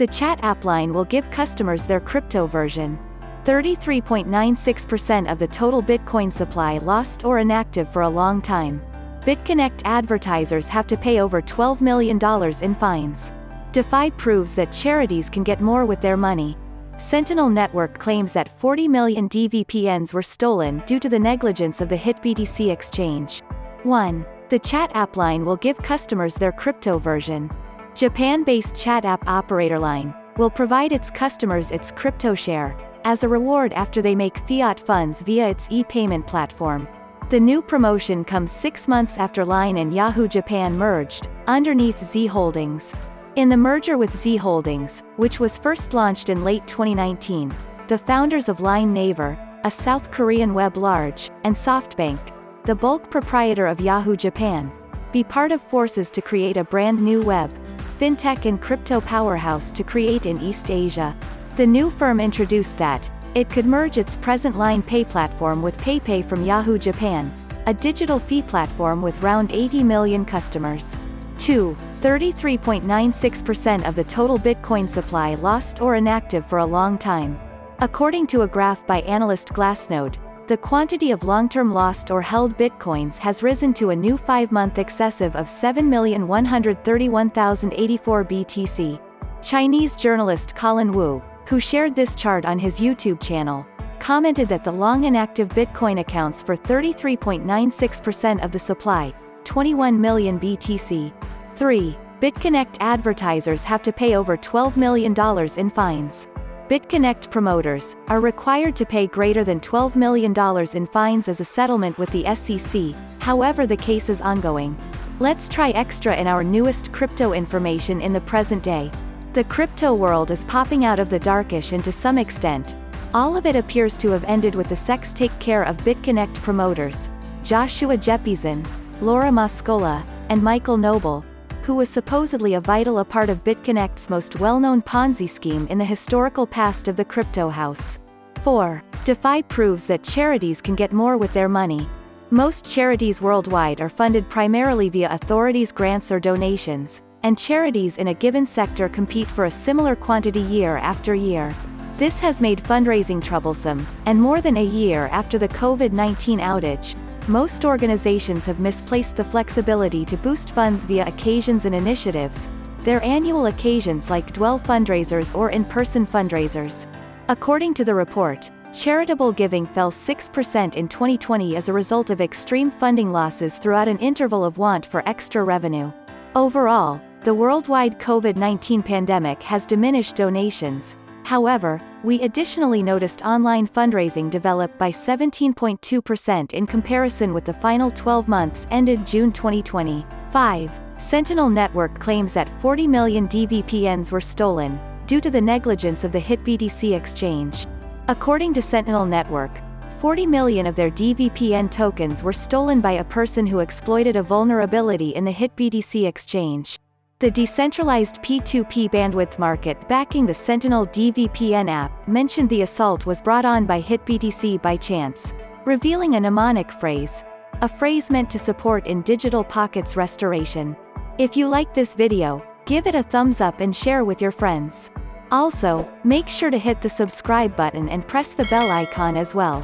The chat app line will give customers their crypto version. 33.96% of the total Bitcoin supply lost or inactive for a long time. Bitconnect advertisers have to pay over $12 million in fines. Defy proves that charities can get more with their money. Sentinel Network claims that 40 million DVPNs were stolen due to the negligence of the HitBTC exchange. 1. The chat app line will give customers their crypto version. Japan-based chat app operator Line will provide its customers its crypto share as a reward after they make fiat funds via its e-payment platform. The new promotion comes 6 months after Line and Yahoo Japan merged, underneath Z Holdings. In the merger with Z Holdings, which was first launched in late 2019, the founders of Line Naver, a South Korean web large, and SoftBank, the bulk proprietor of Yahoo Japan, be part of forces to create a brand new web, fintech and crypto powerhouse to create in East Asia. The new firm introduced that it could merge its present Line Pay platform with PayPay from Yahoo Japan, a digital fee platform with around 80 million customers. 2. 33.96% of the total Bitcoin supply lost or inactive for a long time. According to a graph by analyst Glassnode, the quantity of long-term lost or held Bitcoins has risen to a new 5-month excessive of 7,131,084 BTC. Chinese journalist Colin Wu, who shared this chart on his YouTube channel, commented that the long inactive Bitcoin accounts for 33.96% of the supply, 21 million BTC. 3. Bitconnect advertisers have to pay over $12 million in fines. Bitconnect promoters are required to pay greater than $12 million in fines as a settlement with the SEC, however the case is ongoing. Let's try extra in our newest crypto information in the present day. The crypto world is popping out of the darkish and to some extent, all of it appears to have ended with the sex take care of Bitconnect promoters, Joshua Jeppesen, Laura Moscola, and Michael Noble, who was supposedly a vital part of Bitconnect's most well-known Ponzi scheme in the historical past of the crypto house. 4. Defy proves that charities can get more with their money. Most charities worldwide are funded primarily via authorities' grants or donations, and charities in a given sector compete for a similar quantity year after year. This has made fundraising troublesome, and more than a year after the COVID-19 outage, most organizations have misplaced the flexibility to boost funds via occasions and initiatives, their annual occasions like Dwell fundraisers or in-person fundraisers. According to the report, charitable giving fell 6% in 2020 as a result of extreme funding losses throughout an interval of want for extra revenue. Overall, the worldwide COVID-19 pandemic has diminished donations. However, we additionally noticed online fundraising develop by 17.2% in comparison with the final 12 months ended June 2020. 5. Sentinel Network claims that 40 million DVPNs were stolen, due to the negligence of the HitBTC exchange. According to Sentinel Network, 40 million of their DVPN tokens were stolen by a person who exploited a vulnerability in the HitBTC exchange. The decentralized P2P bandwidth market backing the Sentinel DVPN app mentioned the assault was brought on by HitBTC by chance, revealing a mnemonic phrase, a phrase meant to support in digital pockets restoration. If you like this video, give it a thumbs up and share with your friends. Also, make sure to hit the subscribe button and press the bell icon as well.